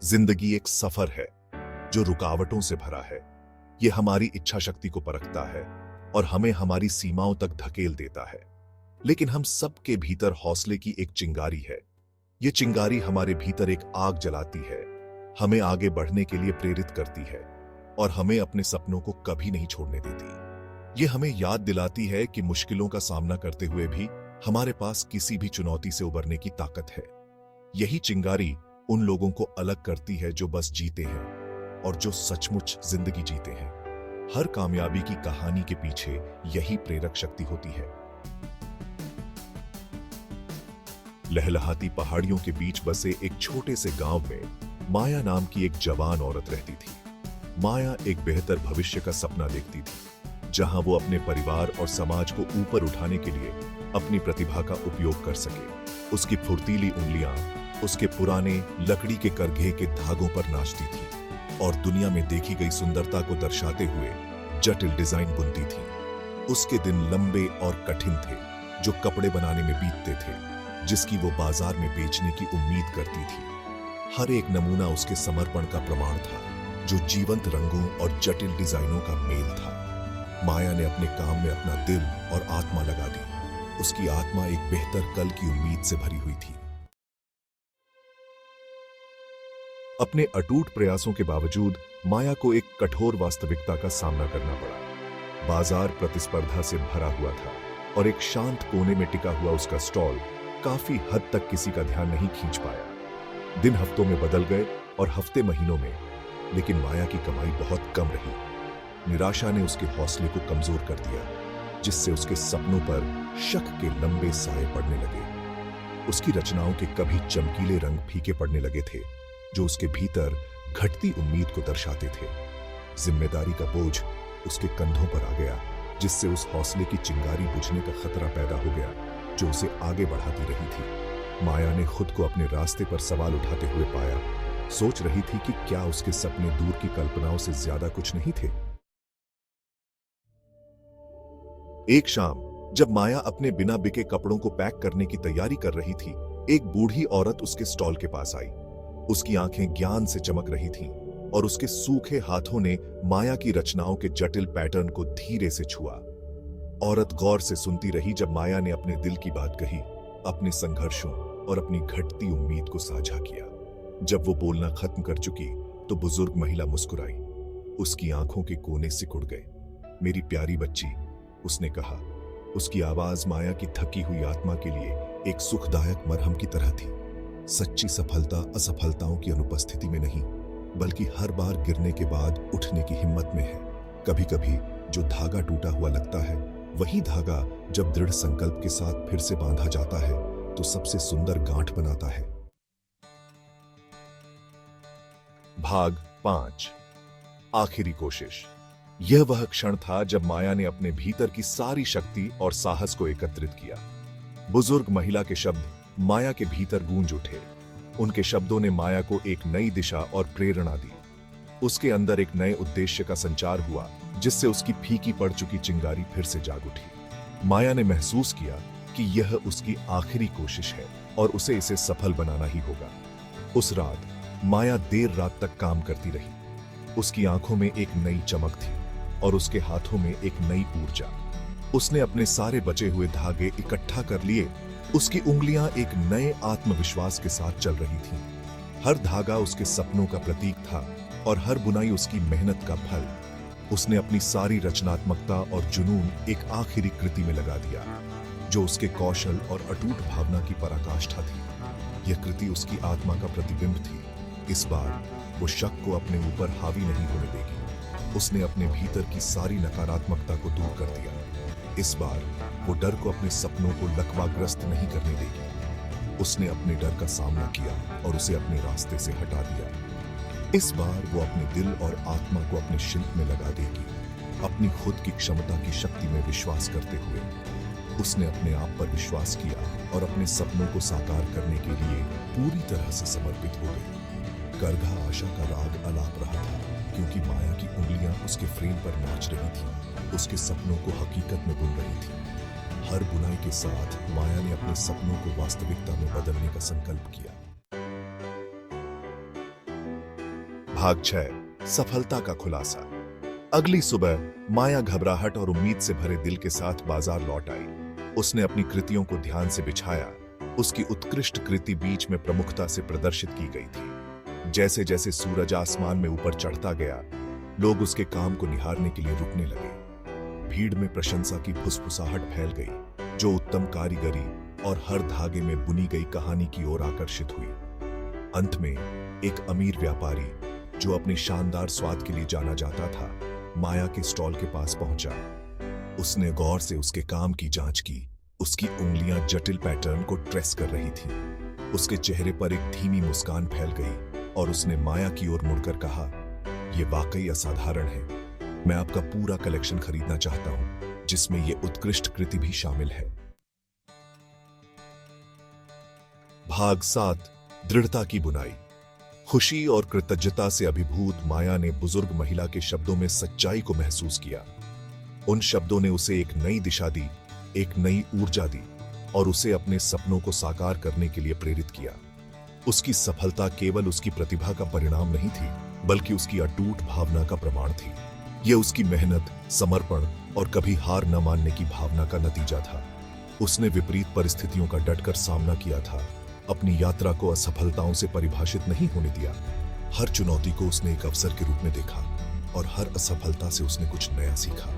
जिंदगी एक सफर है जो रुकावटों से भरा है। ये हमारी इच्छा शक्ति को परखता है और हमें हमारी सीमाओं तक धकेल देता है। लेकिन हम सबके भीतर हौसले की एक चिंगारी है। ये चिंगारी हमारे भीतर एक आग जलाती है, हमें आगे बढ़ने के लिए प्रेरित करती है और हमें अपने सपनों को कभी नहीं छोड़ने देती। ये हमें याद दिलाती है कि मुश्किलों का सामना करते हुए भी हमारे पास किसी भी चुनौती से उबरने की ताकत है। यही चिंगारी उन लोगों को अलग करती है जो बस जीते हैं और जो सचमुच जिंदगी जीते हैं। हर कामयाबी की कहानी के पीछे यही प्रेरक शक्ति होती है। लहलहाती पहाड़ियों के बीच बसे एक छोटे से गांव में माया नाम की एक जवान औरत रहती थी। माया एक बेहतर भविष्य का सपना देखती थी, जहां वो अपने परिवार और समाज को ऊपर उठाने के लिए अपनी प्रतिभा का उपयोग कर सके। उसकी फुर्तीली उंगलियां उसके पुराने लकड़ी के करघे के धागों पर नाचती थी और दुनिया में देखी गई सुंदरता को दर्शाते हुए जटिल डिजाइन बुनती थी। उसके दिन लंबे और कठिन थे, जो कपड़े बनाने में बीतते थे, जिसकी वो बाजार में बेचने की उम्मीद करती थी। हर एक नमूना उसके समर्पण का प्रमाण था, जो जीवंत रंगों और जटिल डिजाइनों का मेल था। माया ने अपने काम में अपना दिल और आत्मा लगा दी। उसकी आत्मा एक बेहतर कल की उम्मीद से भरी हुई थी। अपने अटूट प्रयासों के बावजूद माया को एक कठोर वास्तविकता का सामना करना पड़ा। बाजार प्रतिस्पर्धा से भरा हुआ था और एक शांत कोने में टिका हुआ उसका स्टॉल काफी हद तक किसी का ध्यान नहीं खींच पाया। दिन हफ्तों में बदल गए और हफ्ते महीनों में, लेकिन माया की कमाई बहुत कम रही। निराशा ने उसके हौसले को कमजोर कर दिया, जिससे उसके सपनों पर शक के लंबे साए पड़ने लगे। उसकी रचनाओं के कभी चमकीले रंग फीके पड़ने लगे थे, जो उसके भीतर घटती उम्मीद को दर्शाते थे। जिम्मेदारी का बोझ उसके कंधों पर आ गया, जिससे उस हौसले की चिंगारी बुझने का खतरा पैदा हो गया, जो उसे आगे बढ़ाती रही थी। माया ने खुद को अपने रास्ते पर सवाल उठाते हुए पाया। सोच रही थी कि क्या उसके सपने दूर की कल्पनाओं से ज्यादा कुछ नहीं थे। एक शाम जब माया अपने बिना बिके कपड़ों को पैक करने की तैयारी कर रही थी, एक बूढ़ी औरत उसके स्टॉल के पास आई। उसकी आंखें ज्ञान से चमक रही थीं और उसके सूखे हाथों ने माया की रचनाओं के जटिल पैटर्न को धीरे से छुआ। औरत गौर से सुनती रही जब माया ने अपने दिल की बात कही, अपने संघर्षों और अपनी घटती उम्मीद को साझा किया। जब वो बोलना खत्म कर चुकी तो बुजुर्ग महिला मुस्कुराई। उसकी आंखों के कोने सिकुड़ गए। मेरी प्यारी बच्ची, उसने कहा। उसकी आवाज माया की थकी हुई आत्मा के लिए एक सुखदायक मरहम की तरह थी। सच्ची सफलता असफलताओं की अनुपस्थिति में नहीं, बल्कि हर बार गिरने के बाद उठने की हिम्मत में है। कभी कभी जो धागा टूटा हुआ लगता है, वही धागा जब दृढ़ संकल्प के साथ फिर से बांधा जाता है तो सबसे सुंदर गांठ बनाता है। भाग 5, आखिरी कोशिश। यह वह क्षण था जब माया ने अपने भीतर की सारी शक्ति और साहस को एकत्रित किया। बुजुर्ग महिला के शब्द माया के भीतर गूंज उठे। उनके शब्दों ने माया को एक नई दिशा और प्रेरणा दी। उसके अंदर एक नए उद्देश्य का संचार हुआ, जिससे उसकी फीकी पड़ चुकी चिंगारी फिर से जाग उठी। माया ने महसूस किया कि यह उसकी आखिरी कोशिश है और उसे इसे सफल बनाना ही होगा। उस रात माया देर रात तक काम करती रही। उसकी आंखों में एक नई चमक थी और उसके हाथों में एक नई ऊर्जा। उसने अपने सारे बचे हुए धागे इकट्ठा कर लिए। उसकी उंगलियां एक नए आत्मविश्वास के साथ चल रही थीं। हर धागा उसके सपनों का प्रतीक था और हर बुनाई उसकी मेहनत का फल। उसने अपनी सारी रचनात्मकता और जुनून एक आखिरी कृति में लगा दिया, जो उसके कौशल और अटूट भावना की पराकाष्ठा थी। यह कृति उसकी आत्मा का प्रतिबिंब थी। इस बार वो शक को अपने ऊपर हावी नहीं होने देगी। उसने अपने भीतर की सारी नकारात्मकता को दूर कर दिया। इस बार वो डर को अपने सपनों को लकवाग्रस्त नहीं करने देगी। उसने अपने डर का सामना किया और उसे अपने रास्ते से हटा दिया। इस बार वो अपने दिल और आत्मा को अपने शिल्प में लगा देगी। अपनी खुद की क्षमता की शक्ति में विश्वास करते हुए उसने अपने आप पर विश्वास किया और अपने सपनों को साकार करने के लिए पूरी तरह से समर्पित हो गई। करघा आशा का राग अलाप रहा था, क्योंकि माया की उंगलियां उसके फ्रेम पर नाच रही थीं, उसके सपनों को हकीकत में बुन रही थी। हर बुनाई के साथ माया ने अपने सपनों को वास्तविकता में बदलने का संकल्प किया। भाग 6 सफलता का खुलासा। अगली सुबह माया घबराहट और उम्मीद से भरे दिल के साथ बाजार लौट आई। उसने अपनी कृतियों को ध्यान से बिछाया। उसकी उत्कृष्ट कृति बीच में प्रमुखता से प्रदर्शित की गई थी। जैसे जैसे सूरज आसमान में ऊपर चढ़ता गया, लोग उसके काम को निहारने के लिए रुकने लगे। भीड़ में प्रशंसा की फुसफुसाहट फैल गई, जो उत्तम कारीगरी और हर धागे में बुनी गई कहानी की ओर आकर्षित हुई। अंत में एक अमीर व्यापारी, जो अपने शानदार स्वाद के लिए जाना जाता था, माया के स्टॉल के पास पहुंचा। उसने गौर से उसके काम की जांच की। उसकी उंगलियां जटिल पैटर्न को ट्रेस कर रही थीं। उसके चेहरे पर एक धीमी मुस्कान फैल गई और उसने माया की ओर मुड़कर कहा, यह वाकई असाधारण है। मैं आपका पूरा कलेक्शन खरीदना चाहता हूं, जिसमें यह उत्कृष्ट कृति भी शामिल है। भाग 7 दृढ़ता की बुनाई। खुशी और कृतज्ञता से अभिभूत माया ने बुजुर्ग महिला के शब्दों में सच्चाई को महसूस किया। उन शब्दों ने उसे एक नई दिशा दी, एक नई ऊर्जा दी और उसे अपने सपनों को साकार करने के लिए प्रेरित किया। उसकी सफलता केवल उसकी प्रतिभा का परिणाम नहीं थी, बल्कि उसकी अटूट भावना का प्रमाण थी। यह उसकी मेहनत, समर्पण और कभी हार न मानने की भावना का नतीजा था। उसने विपरीत परिस्थितियों का डटकर सामना किया था, अपनी यात्रा को असफलताओं से परिभाषित नहीं होने दिया। हर चुनौती को उसने एक अवसर के रूप में देखा और हर असफलता से उसने कुछ नया सीखा।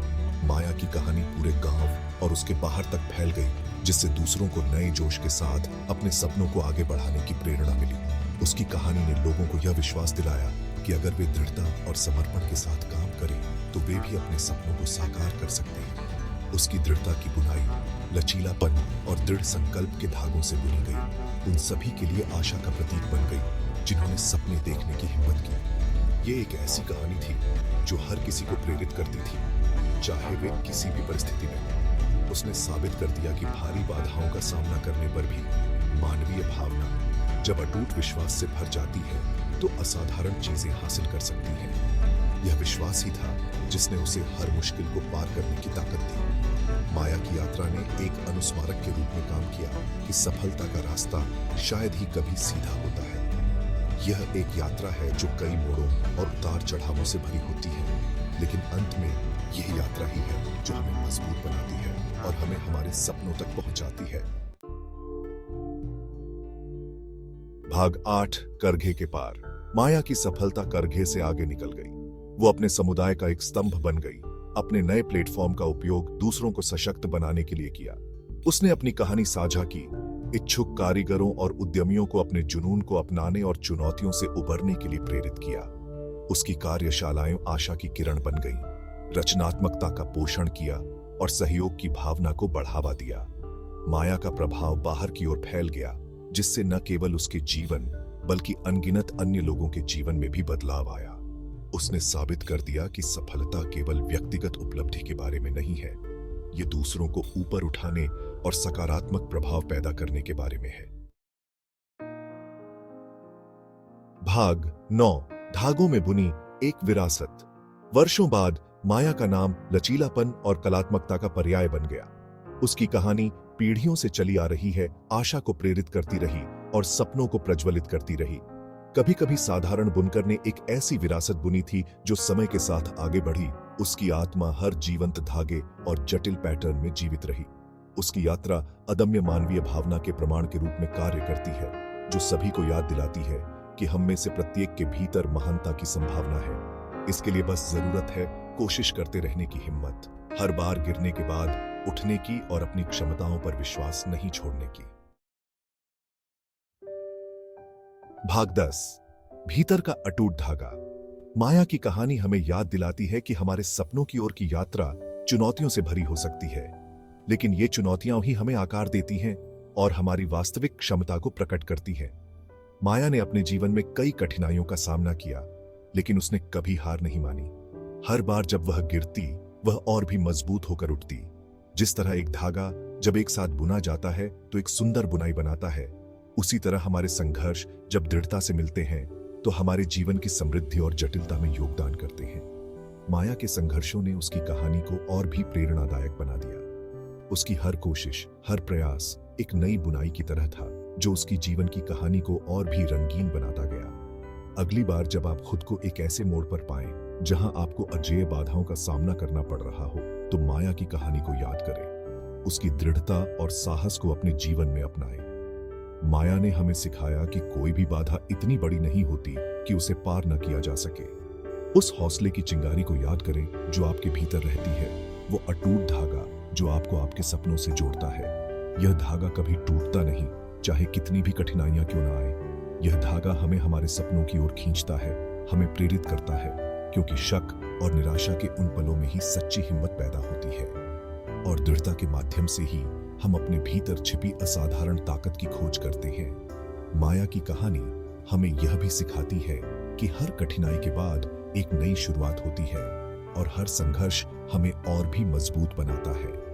माया की कहानी पूरे गांव और उसके बाहर तक फैल गई, जिससे दूसरों को नए जोश के साथ अपने सपनों को आगे बढ़ाने की प्रेरणा मिली। उसकी कहानी ने लोगों को यह विश्वास दिलाया कि अगर वे दृढ़ता और समर्पण के साथ काम करें तो वे भी अपने सपनों को साकार कर सकते हैं। उसकी दृढ़ता की बुनाई लचीलापन और दृढ़ संकल्प के धागों से बुनी गई उन सभी के लिए आशा का प्रतीक बन गई, जिन्होंने सपने देखने की हिम्मत की। ये एक ऐसी कहानी थी जो हर किसी को प्रेरित करती थी, चाहे वे किसी भी परिस्थिति में हो। उसने साबित कर दिया कि भारी बाधाओं का सामना करने पर भी मानवीय भावना जब अटूट विश्वास से भर जाती है तो असाधारण चीजें हासिल कर सकती है। यह विश्वास ही था जिसने उसे हर मुश्किल को पार करने की ताकत दी। माया की यात्रा ने एक अनुस्मारक के रूप में काम किया कि सफलता का रास्ता शायद ही कभी सीधा होता है। यह एक यात्रा है जो कई मोड़ों और उतार चढ़ावों से भरी होती है, लेकिन अंत में यह यात्रा ही है जो हमें मजबूत बनाती है और हमें हमारे सपनों तक पहुंचाती है। भाग 8 करघे के पार। माया की सफलता करघे से आगे निकल गई। वो अपने समुदाय का एक स्तंभ बन गई। अपने नए प्लेटफॉर्म का उपयोग दूसरों को सशक्त बनाने के लिए किया। उसने अपनी कहानी साझा की, इच्छुक कारीगरों और उद्यमियों को अपने जुनून को अपनाने और चुनौतियों से उबरने के लिए प्रेरित किया। उसकी कार्यशालाएं आशा की किरण बन गई, रचनात्मकता का पोषण किया और सहयोग की भावना को बढ़ावा दिया। माया का प्रभाव बाहर की ओर फैल गया, जिससे न केवल उसके जीवन बल्कि अनगिनत अन्य लोगों के जीवन में भी बदलाव आया। उसने साबित कर दिया कि सफलता केवल व्यक्तिगत उपलब्धि के बारे में नहीं है, ये दूसरों को ऊपर उठाने और सकारात्मक प्रभाव पैदा करने के बारे में है। भाग 9 धागों में बुनी एक विरासत। वर्षों बाद माया का नाम लचीलापन और कलात्मकता का पर्याय बन गया। उसकी कहानी पीढ़ियों से चली आ रही है, आशा को प्रेरित करती रही और सपनों को प्रज्वलित करती रही। कभी कभी साधारण बुनकर ने एक ऐसी विरासत बुनी थी जो समय के साथ आगे बढ़ी। उसकी आत्मा हर जीवंत धागे और जटिल पैटर्न में जीवित रही। उसकी यात्रा अदम्य मानवीय भावना के प्रमाण के रूप में कार्य करती है, जो सभी को याद दिलाती है कि हम में से प्रत्येक के भीतर महानता की संभावना है। इसके लिए बस जरूरत है कोशिश करते रहने की हिम्मत, हर बार गिरने के बाद उठने की और अपनी क्षमताओं पर विश्वास नहीं छोड़ने की। भाग 10 भीतर का अटूट धागा। माया की कहानी हमें याद दिलाती है कि हमारे सपनों की ओर की यात्रा चुनौतियों से भरी हो सकती है, लेकिन ये चुनौतियां ही हमें आकार देती हैं और हमारी वास्तविक क्षमता को प्रकट करती हैं। माया ने अपने जीवन में कई कठिनाइयों का सामना किया, लेकिन उसने कभी हार नहीं मानी। हर बार जब वह गिरती, वह और भी मजबूत होकर उठती। जिस तरह एक धागा जब एक साथ बुना जाता है तो एक सुंदर बुनाई बनाता है, उसी तरह हमारे संघर्ष जब दृढ़ता से मिलते हैं तो हमारे जीवन की समृद्धि और जटिलता में योगदान करते हैं। माया के संघर्षों ने उसकी कहानी को और भी प्रेरणादायक बना दिया। उसकी हर कोशिश, हर प्रयास एक नई बुनाई की तरह था, जो उसकी जीवन की कहानी को और भी रंगीन बनाता गया। अगली बार जब आप खुद को एक ऐसे मोड़ पर पाएं जहां आपको अजेय बाधाओं का सामना करना पड़ रहा हो, तो माया की कहानी को याद करें। उसकी दृढ़ता और साहस को अपने जीवन में अपनाएं। माया ने हमें सिखाया कि कोई भी बाधा इतनी बड़ी नहीं होती कि उसे पार न किया जा सके। उस हौसले की चिंगारी को याद करें जो आपके भीतर रहती है, वो अटूट धागा जो आपको आपके सपनों से जोड़ता है। यह धागा कभी टूटता नहीं, चाहे कितनी भी कठिनाइयां क्यों ना आए। यह धागा हमें हमारे सपनों की ओर खींचता है, हमें प्रेरित करता है, क्योंकि शक और निराशा के उन पलों में ही सच्ची हिम्मत पैदा होती है। और दृढ़ता के माध्यम से ही हम अपने भीतर छिपी असाधारण ताकत की खोज करते हैं। माया की कहानी हमें यह भी सिखाती है कि हर कठिनाई के बाद एक नई शुरुआत होती है और हर संघर्ष हमें और भी मजबूत बनाता है।